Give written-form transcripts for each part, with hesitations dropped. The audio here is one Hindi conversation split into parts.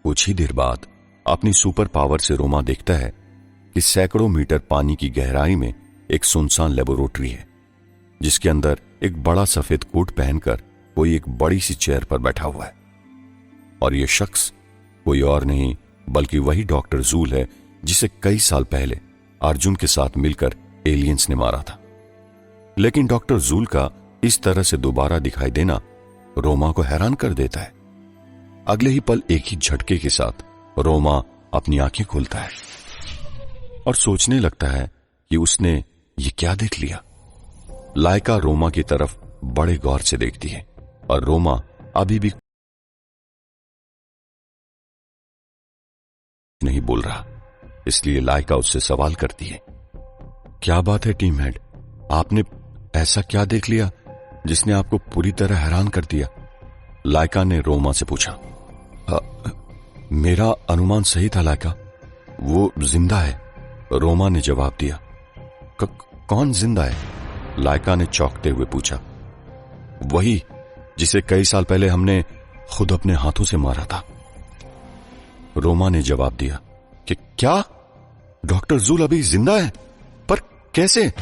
कुछ ही देर बाद अपनी सुपर पावर से रोमा देखता है कि सैकड़ों मीटर पानी की गहराई में एक सुनसान लेबोरेटरी है, जिसके अंदर एक बड़ा सफेद कोट पहनकर कोई एक बड़ी सी चेयर पर बैठा हुआ है। और यह शख्स कोई और नहीं बल्कि वही डॉक्टर जूल है जिसे कई साल पहले अर्जुन के साथ मिलकर एलियंस ने मारा था। लेकिन डॉक्टर जूल का इस तरह से दोबारा दिखाई देना रोमा को हैरान कर देता है। अगले ही पल एक ही झटके के साथ रोमा अपनी आंखें खोलता है और सोचने लगता है कि उसने ये क्या देख लिया। लाइका रोमा की तरफ बड़े गौर से देखती है और रोमा अभी भी नहीं बोल रहा, इसलिए लाइका उससे सवाल करती है, क्या बात है टीम हेड, आपने ऐसा क्या देख लिया जिसने आपको पूरी तरह हैरान कर दिया? लाइका ने रोमा से पूछा। मेरा अनुमान सही था लाइका, वो जिंदा है, रोमा ने जवाब दिया। कौन जिंदा है? लाइका ने चौंकते हुए पूछा। वही जिसे कई साल पहले हमने खुद अपने हाथों से मारा था, रोमा ने जवाब दिया। कि क्या डॉक्टर जूल अभी जिंदा है? पर कैसे?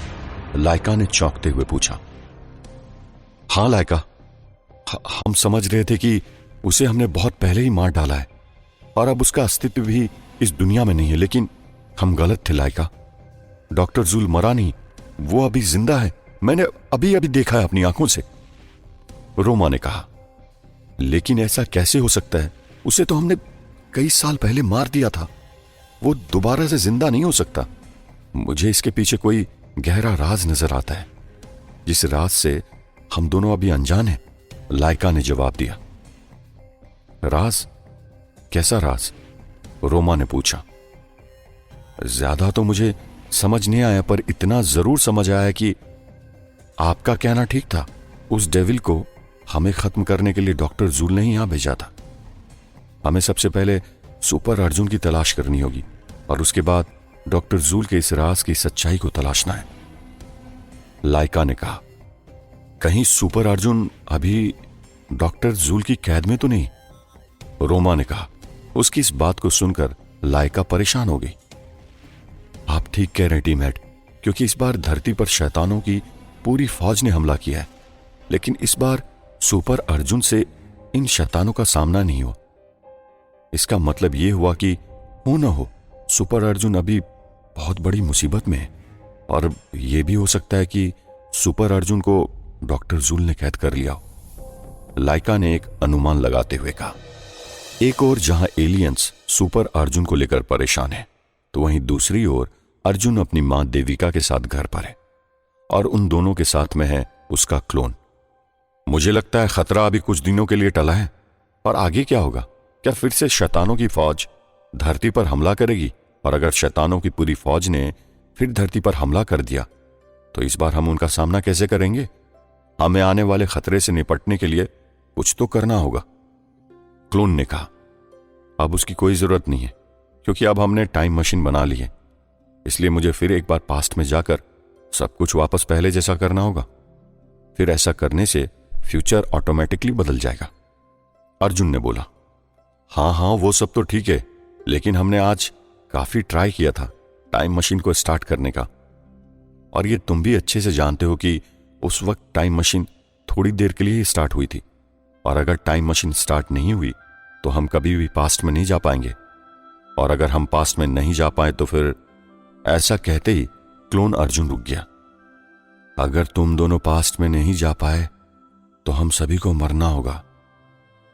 लाइका ने चौंकते हुए पूछा। हां लाइका, हम समझ रहे थे कि उसे हमने बहुत पहले ही मार डाला है और अब उसका अस्तित्व भी इस दुनिया में नहीं है, लेकिन हम गलत थे लाइका। डॉक्टर जूल मरा नहीं, वो अभी जिंदा है, मैंने अभी अभी देखा है अपनी आंखों से, रोमा ने कहा। लेकिन ऐसा कैसे हो सकता है? उसे तो हमने कई साल पहले मार दिया था, वो दोबारा से जिंदा नहीं हो सकता। मुझे इसके पीछे कोई गहरा राज नजर आता है, जिस राज से हम दोनों अभी अनजान हैं, लाइका ने जवाब दिया। राज? कैसा राज? रोमा ने पूछा। ज्यादा तो मुझे समझ नहीं आया, पर इतना जरूर समझ आया कि आपका कहना ठीक था, उस डेविल को हमें खत्म करने के लिए डॉक्टर जूल ने ही यहां भेजा था। हमें सबसे पहले सुपर अर्जुन की तलाश करनी होगी और उसके बाद डॉक्टर जूल के इस राज की सच्चाई को तलाशना है, लाइका ने कहा। कहीं सुपर अर्जुन अभी डॉक्टर जूल की कैद में तो नहीं? रोमा ने कहा। उसकी इस बात को सुनकर लाइका परेशान हो गई। आप ठीक कह रहे हैं टीम हेड, क्योंकि इस बार धरती पर शैतानों की पूरी फौज ने हमला किया है, लेकिन इस बार सुपर अर्जुन से इन शैतानों का सामना नहीं हुआ। इसका मतलब यह हुआ कि हो न हो सुपर अर्जुन अभी बहुत बड़ी मुसीबत में है, और यह भी हो सकता है कि सुपर अर्जुन को डॉक्टर जूल ने कैद कर लिया हो, लाइका ने एक अनुमान लगाते हुए कहा। एक ओर जहां एलियंस सुपर अर्जुन को लेकर परेशान है, तो वहीं दूसरी ओर अर्जुन अपनी मां देविका के साथ घर पर है और उन दोनों के साथ में है उसका क्लोन। मुझे लगता है खतरा अभी कुछ दिनों के लिए टला है, और आगे क्या होगा? क्या फिर से शैतानों की फौज धरती पर हमला करेगी? और अगर शैतानों की पूरी फौज ने फिर धरती पर हमला कर दिया, तो इस बार हम उनका सामना कैसे करेंगे? हमें आने वाले खतरे से निपटने के लिए कुछ तो करना होगा, क्लोन ने कहा। अब उसकी कोई जरूरत नहीं है, क्योंकि अब हमने टाइम मशीन बना ली है, इसलिए मुझे फिर एक बार पास्ट में जाकर सब कुछ वापस पहले जैसा करना होगा। फिर ऐसा करने से फ्यूचर ऑटोमेटिकली बदल जाएगा, अर्जुन ने बोला। हाँ, वो सब तो ठीक है, लेकिन हमने आज काफी ट्राई किया था टाइम मशीन को स्टार्ट करने का, और ये तुम भी अच्छे से जानते हो कि उस वक्त टाइम मशीन थोड़ी देर के लिए ही स्टार्ट हुई थी, और अगर टाइम मशीन स्टार्ट नहीं हुई तो हम कभी भी पास्ट में नहीं जा पाएंगे, और अगर हम पास्ट में नहीं जा पाए तो फिर। ऐसा कहते ही क्लोन अर्जुन रुक गया। अगर तुम दोनों पास्ट में नहीं जा पाए तो हम सभी को मरना होगा,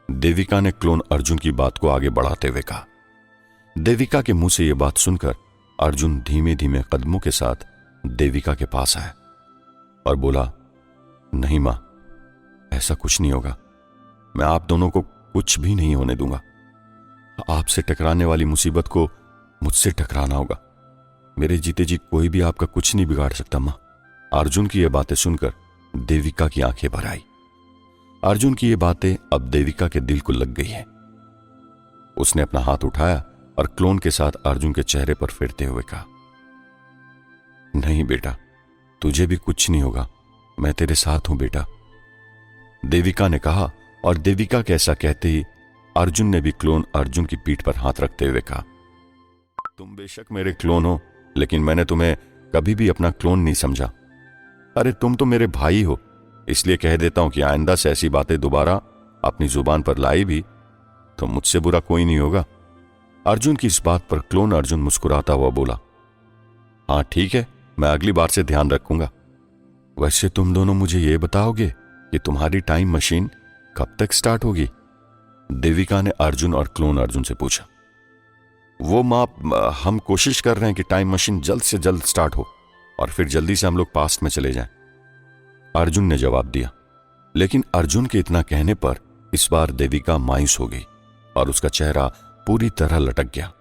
देविका ने क्लोन अर्जुन की बात को आगे बढ़ाते हुए कहा। देविका के मुंह से यह बात सुनकर अर्जुन धीमे धीमे कदमों के साथ देविका के पास आया और बोला, नहीं मां, ऐसा कुछ नहीं होगा, मैं आप दोनों को कुछ भी नहीं होने दूंगा। आपसे टकराने वाली मुसीबत को मुझसे टकराना होगा, मेरे जीते जी कोई भी आपका कुछ नहीं बिगाड़ सकता मां। अर्जुन की ये बातें सुनकर देविका की आंखें भर आई। अर्जुन की ये बातें अब देविका के दिल को लग गई है। उसने अपना हाथ उठाया और क्लोन के साथ अर्जुन के चेहरे पर फेरते हुए कहा, नहीं बेटा, तुझे भी कुछ नहीं होगा, मैं तेरे साथ हूं बेटा, देविका ने कहा। और देविका के ऐसा कहते ही अर्जुन ने भी क्लोन अर्जुन की पीठ पर हाथ रखते हुए कहा, तुम बेशक मेरे क्लोन हो, लेकिन मैंने तुम्हें कभी भी अपना क्लोन नहीं समझा। अरे तुम तो मेरे भाई हो, इसलिए कह देता हूं कि आइंदा से ऐसी बातें दोबारा अपनी जुबान पर लाई भी तो मुझसे बुरा कोई नहीं होगा। अर्जुन की इस बात पर क्लोन अर्जुन मुस्कुराता हुआ बोला, हाँ ठीक है, मैं अगली बार से ध्यान रखूंगा। वैसे तुम दोनों मुझे ये बताओगे कि तुम्हारी टाइम मशीन कब तक स्टार्ट होगी? देविका ने अर्जुन और क्लोन अर्जुन से पूछा। वो माँ, हम कोशिश कर रहे हैं कि टाइम मशीन जल्द से जल्द स्टार्ट हो और फिर जल्दी से हम लोग पास्ट में चले जाएं, अर्जुन ने जवाब दिया। लेकिन अर्जुन के इतना कहने पर इस बार देविका मायूस हो गई और उसका चेहरा पूरी तरह लटक गया।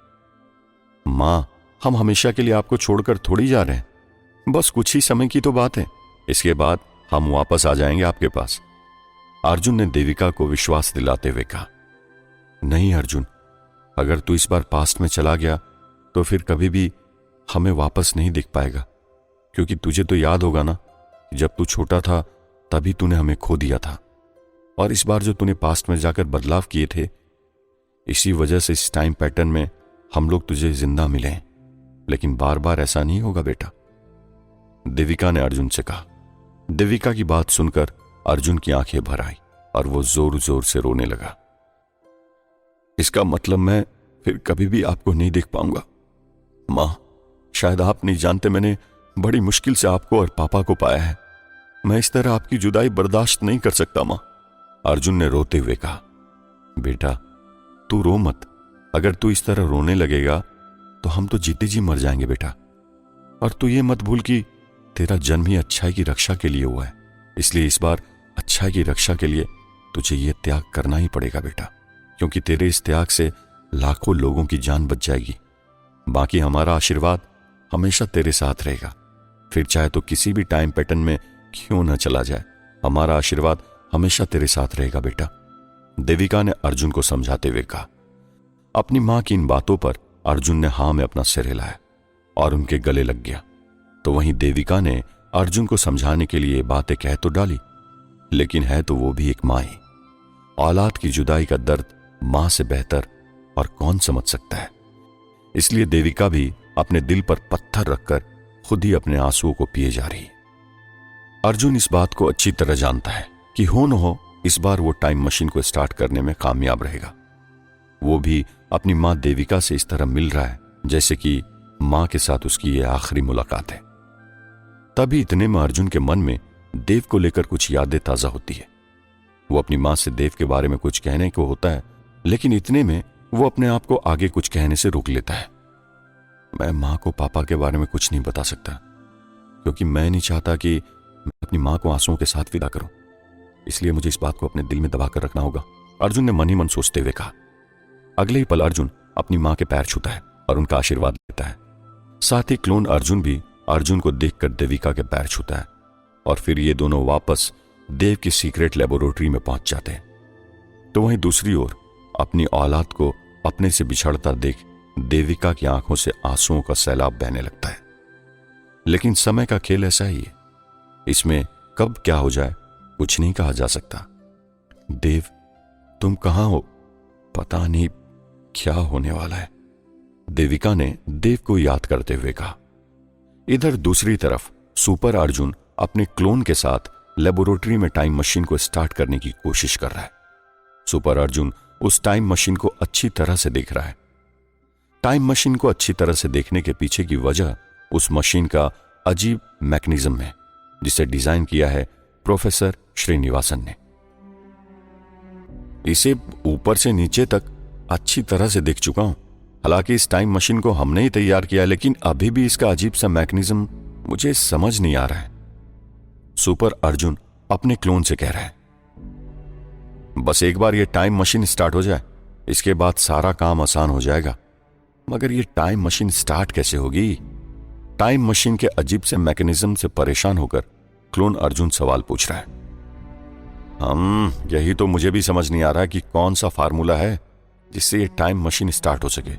मां, हम हमेशा के लिए आपको छोड़कर थोड़ी जा रहे हैं, बस कुछ ही समय की तो बात है, इसके बाद हम वापस आ जाएंगे आपके पास, अर्जुन ने देविका को विश्वास दिलाते हुए कहा। नहीं अर्जुन, अगर तू इस बार पास्ट में चला गया तो फिर कभी भी हमें वापस नहीं दिख पाएगा, क्योंकि तुझे तो याद होगा ना, जब तू छोटा था तभी तूने हमें खो दिया था, और इस बार जो तूने पास्ट में जाकर बदलाव किए थे, इसी वजह से इस टाइम पैटर्न में हम लोग तुझे जिंदा मिले हैं, लेकिन बार बार ऐसा नहीं होगा बेटा, देविका ने अर्जुन से कहा। देविका की बात सुनकर अर्जुन की आंखें भर आई और वो जोर जोर से रोने लगा। इसका मतलब मैं फिर कभी भी आपको नहीं देख पाऊंगा। मां, शायद आप नहीं जानते, मैंने बड़ी मुश्किल से आपको और पापा को पाया है, मैं इस तरह आपकी जुदाई बर्दाश्त नहीं कर सकता मां, अर्जुन ने रोते हुए कहा। बेटा तू रो मत, अगर तू इस तरह रोने लगेगा तो हम तो जीते जी मर जाएंगे बेटा, और तू ये मत भूल कि तेरा जन्म ही अच्छाई की रक्षा के लिए हुआ है, इसलिए इस बार अच्छाई की रक्षा के लिए तुझे ये त्याग करना ही पड़ेगा बेटा, क्योंकि तेरे इस त्याग से लाखों लोगों की जान बच जाएगी। बाकी हमारा आशीर्वाद हमेशा तेरे साथ रहेगा, फिर चाहे तो किसी भी टाइम पैटर्न में क्यों न चला जाए, हमारा आशीर्वाद हमेशा तेरे साथ रहेगा बेटा, देविका ने अर्जुन को समझाते हुए कहा। अपनी मां की इन बातों पर अर्जुन ने हां में अपना सिर हिलाया और उनके गले लग गया। तो वहीं देविका ने अर्जुन को समझाने के लिए बातें कह तो डाली, लेकिन है तो वो भी एक मां ही। औलाद की जुदाई का दर्द मां से बेहतर और कौन समझ सकता है, इसलिए देविका भी अपने दिल पर पत्थर रखकर खुद ही अपने आंसुओं को पिए जा रही है। अर्जुन इस बात को अच्छी तरह जानता है कि हो न हो इस बार वो टाइम मशीन को स्टार्ट करने में कामयाब रहेगा। वो भी अपनी मां देविका से इस तरह मिल रहा है जैसे कि मां के साथ उसकी ये आखिरी मुलाकात है। तभी इतने में अर्जुन के मन में देव को लेकर कुछ यादें ताजा होती है। वो अपनी मां से देव के बारे में कुछ कहने को होता है, लेकिन इतने में वो अपने आप को आगे कुछ कहने से रोक लेता है। मैं मां को पापा के बारे में कुछ नहीं बता सकता, क्योंकि मैं नहीं चाहता कि मैं अपनी मां को आंसुओं के साथ विदा करूं, इसलिए मुझे इस बात को अपने दिल में दबाकर रखना होगा, अर्जुन ने मन ही मन सोचते हुए कहा। अगले ही पल अर्जुन अपनी मां के पैर छूता है और उनका आशीर्वाद लेता है। साथ ही क्लोन अर्जुन भी अर्जुन को देखकर देविका के पैर छूता है और फिर ये दोनों वापस देव की सीक्रेट लेबोरेटरी में पहुंच जाते हैं। तो वहीं दूसरी ओर अपनी औलाद को अपने से बिछड़ता देख देविका की आंखों से आंसुओं का सैलाब बहने लगता है। लेकिन समय का खेल ऐसा ही है, इसमें कब क्या हो जाए कुछ नहीं कहा जा सकता। देव, तुम कहां हो? पता नहीं क्या होने वाला है, देविका ने देव को याद करते हुए कहा। इधर दूसरी तरफ सुपर अर्जुन अपने क्लोन के साथ लेबोरेटरी में टाइम मशीन को स्टार्ट करने की कोशिश कर रहा है। सुपर अर्जुन उस टाइम मशीन को अच्छी तरह से देख रहा है। टाइम मशीन को अच्छी तरह से देखने के पीछे की वजह उस मशीन का अजीब मैकेनिज्म है, जिसे डिजाइन किया है प्रोफेसर श्रीनिवासन ने। इसे ऊपर से नीचे तक अच्छी तरह से देख चुका हूं, हालांकि इस टाइम मशीन को हमने ही तैयार किया है, लेकिन अभी भी इसका अजीब सा मैकेनिज्म मुझे समझ नहीं आ रहा है, सुपर अर्जुन अपने क्लोन से कह रहा है। बस एक बार ये टाइम मशीन स्टार्ट हो जाए, इसके बाद सारा काम आसान हो जाएगा। मगर ये टाइम मशीन स्टार्ट कैसे होगी? टाइम मशीन के अजीब से मैकेनिज्म से परेशान होकर क्लोन अर्जुन सवाल पूछ रहा है। यही तो मुझे भी समझ नहीं आ रहा कि कौन सा फार्मूला है जिससे ये टाइम मशीन स्टार्ट हो सके।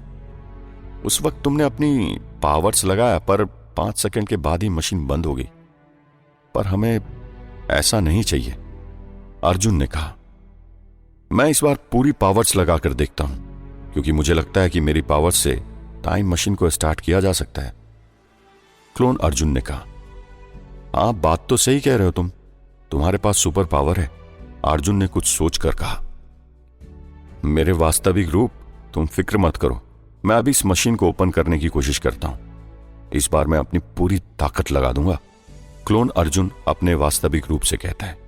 उस वक्त तुमने अपनी पावर्स लगाया, पर 5 सेकंड के बाद ही मशीन बंद हो गई। पर हमें ऐसा नहीं चाहिए, अर्जुन ने कहा। मैं इस बार पूरी पावर्स लगाकर देखता हूं, क्योंकि मुझे लगता है कि मेरी पावर्स से टाइम मशीन को स्टार्ट किया जा सकता है। क्लोन अर्जुन ने कहा। हाँ, बात तो सही कह रहे हो तुम, तुम्हारे पास सुपर पावर है, अर्जुन ने कुछ सोचकर कहा। मेरे वास्तविक रूप, तुम फिक्र मत करो, मैं अभी इस मशीन को ओपन करने की कोशिश करता हूं। इस बार मैं अपनी पूरी ताकत लगा दूंगा, क्लोन अर्जुन अपने वास्तविक रूप से कहता है।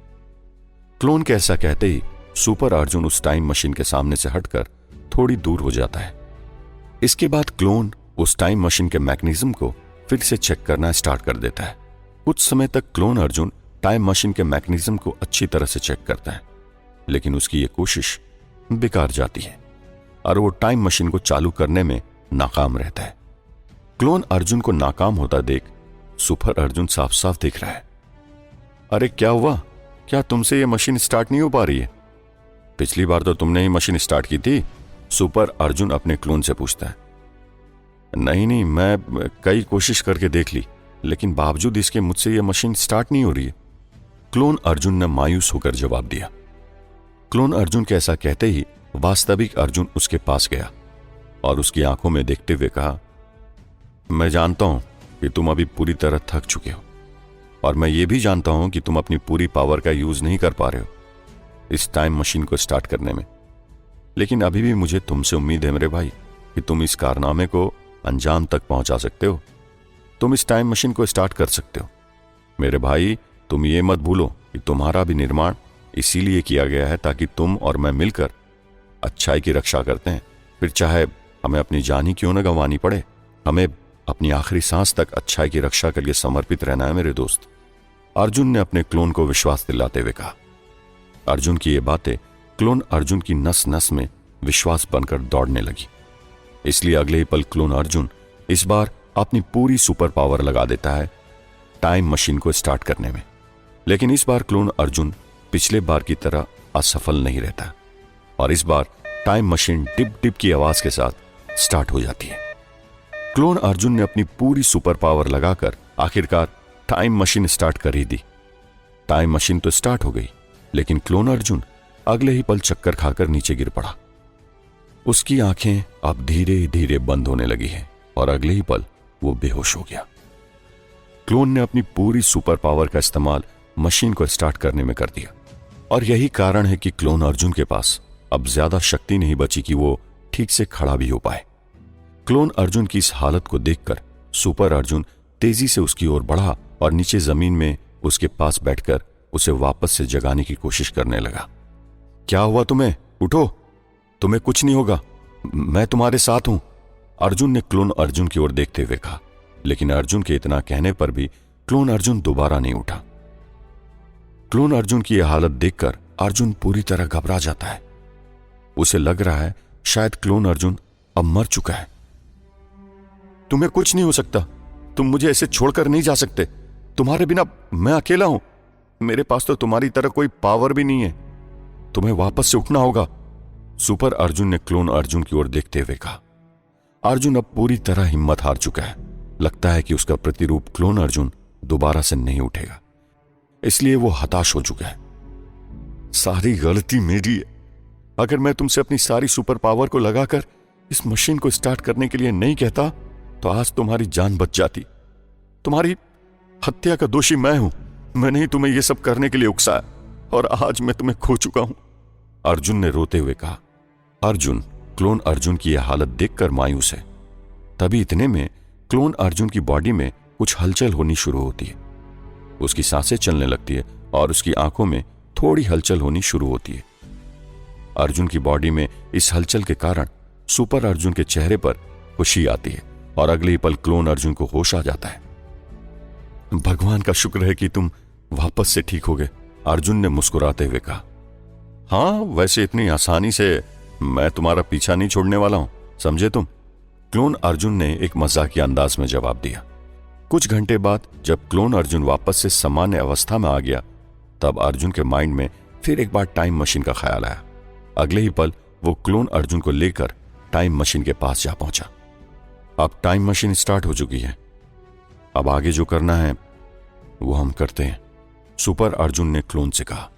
क्लोन के ऐसा कहते ही सुपर अर्जुन उस टाइम मशीन के सामने से हटकर थोड़ी दूर हो जाता है। इसके बाद क्लोन उस टाइम मशीन के मैकेनिज्म को फिर से चेक करना स्टार्ट कर देता है। कुछ समय तक क्लोन अर्जुन टाइम मशीन के मैकेनिज्म को अच्छी तरह से चेक करता है, लेकिन उसकी यह कोशिश बेकार जाती है और वो टाइम मशीन को चालू करने में नाकाम रहता है। क्लोन अर्जुन को नाकाम होता देख सुपर अर्जुन साफ साफ देख रहा है। अरे क्या हुआ, क्या तुमसे ये मशीन स्टार्ट नहीं हो पा रही है? पिछली बार तो तुमने ही मशीन स्टार्ट की थी, सुपर अर्जुन अपने क्लोन से पूछता है। नहीं, मैं कई कोशिश करके देख ली, लेकिन बावजूद इसके मुझसे ये मशीन स्टार्ट नहीं हो रही है, क्लोन अर्जुन ने मायूस होकर जवाब दिया। क्लोन अर्जुन के ऐसा कहते ही वास्तविक अर्जुन उसके पास गया और उसकी आंखों में देखते हुए कहा, मैं जानता हूं कि तुम अभी पूरी तरह थक चुके हो, और मैं ये भी जानता हूं कि तुम अपनी पूरी पावर का यूज नहीं कर पा रहे हो इस टाइम मशीन को स्टार्ट करने में, लेकिन अभी भी मुझे तुमसे उम्मीद है मेरे भाई कि तुम इस कारनामे को अंजाम तक पहुंचा सकते हो। तुम इस टाइम मशीन को स्टार्ट कर सकते हो। मेरे भाई, तुम ये मत भूलो कि तुम्हारा भी निर्माण इसीलिए किया गया है ताकि तुम और मैं मिलकर अच्छाई की रक्षा करते हैं, फिर चाहे हमें अपनी जान ही क्यों न गंवानी पड़े, हमें अपनी आखिरी सांस तक अच्छाई की रक्षा के लिए समर्पित रहना है मेरे दोस्त, अर्जुन ने अपने क्लोन को विश्वास दिलाते हुए कहा। अर्जुन की ये बातें क्लोन अर्जुन की नस नस में विश्वास बनकर दौड़ने लगी। इसलिए अगले ही पल क्लोन अर्जुन इस बार अपनी पूरी सुपर पावर लगा देता है टाइम मशीन को स्टार्ट करने में। लेकिन इस बार क्लोन अर्जुन पिछले बार की तरह असफल नहीं रहता और इस बार टाइम मशीन डिप डिप की आवाज के साथ स्टार्ट हो जाती है। क्लोन अर्जुन ने अपनी पूरी सुपर पावर लगाकर आखिरकार टाइम मशीन स्टार्ट कर ही दी। टाइम मशीन तो स्टार्ट हो गई, लेकिन क्लोन अर्जुन अगले ही पल चक्कर खाकर नीचे गिर पड़ा। उसकी आंखें अब धीरे धीरे बंद होने लगी हैं और अगले ही पल वो बेहोश हो गया। क्लोन ने अपनी पूरी सुपर पावर का इस्तेमाल मशीन को स्टार्ट करने में कर दिया और यही कारण है कि क्लोन अर्जुन के पास अब ज्यादा शक्ति नहीं बची कि वो ठीक से खड़ा भी हो पाए। क्लोन अर्जुन की इस हालत को देखकर सुपर अर्जुन तेजी से उसकी ओर बढ़ा और नीचे जमीन में उसके पास बैठकर उसे वापस से जगाने की कोशिश करने लगा। क्या हुआ तुम्हें? उठो, तुम्हें कुछ नहीं होगा, मैं तुम्हारे साथ हूं, अर्जुन ने क्लोन अर्जुन की ओर देखते हुए कहा। लेकिन अर्जुन के इतना कहने पर भी क्लोन अर्जुन दोबारा नहीं उठा। क्लोन अर्जुन की यह हालत देखकर अर्जुन पूरी तरह घबरा जाता है। उसे लग रहा है शायद क्लोन अर्जुन अब मर चुका है। तुम्हें कुछ नहीं हो सकता, तुम मुझे ऐसे छोड़कर नहीं जा सकते, तुम्हारे बिना मैं अकेला हूं, मेरे पास तो तुम्हारी तरह कोई पावर भी नहीं है, तुम्हें वापस से उठना होगा, सुपर अर्जुन ने क्लोन अर्जुन की ओर देखते हुए कहा। अर्जुन अब पूरी तरह हिम्मत हार चुका है। लगता है कि उसका प्रतिरूप क्लोन अर्जुन दोबारा से नहीं उठेगा, इसलिए वो हताश हो चुका है। सारी गलती मेरी है। अगर मैं तुमसे अपनी सारी सुपर पावर को लगाकर इस मशीन को स्टार्ट करने के लिए नहीं कहता तो आज तुम्हारी जान बच जाती। तुम्हारी हत्या का दोषी मैं हूं, मैंने ही तुम्हें यह सब करने के लिए उकसाया और आज मैं तुम्हें खो चुका हूं, अर्जुन ने रोते हुए कहा। अर्जुन क्लोन अर्जुन की यह हालत देखकर मायूस है। तभी इतने में क्लोन अर्जुन की बॉडी में कुछ हलचल होनी शुरू होती है। उसकी सांसें चलने लगती है और उसकी आंखों में थोड़ी हलचल होनी शुरू होती है। अर्जुन की बॉडी में इस हलचल के कारण सुपर अर्जुन के चेहरे पर खुशी आती है और अगले ही पल क्लोन अर्जुन को होश आ जाता है। भगवान का शुक्र है कि तुम वापस से ठीक हो गए, अर्जुन ने मुस्कुराते हुए कहा। हाँ, वैसे इतनी आसानी से मैं तुम्हारा पीछा नहीं छोड़ने वाला हूं, समझे तुम, क्लोन अर्जुन ने एक मजाकिया अंदाज में जवाब दिया। कुछ घंटे बाद जब क्लोन अर्जुन वापस से सामान्य अवस्था में आ गया तब अर्जुन के माइंड में फिर एक बार टाइम मशीन का ख्याल आया। अगले ही पल वो क्लोन अर्जुन को लेकर टाइम मशीन के पास जा पहुंचा। अब टाइम मशीन स्टार्ट हो चुकी है, अब आगे जो करना है वो हम करते हैं, सुपर अर्जुन ने क्लोन से कहा।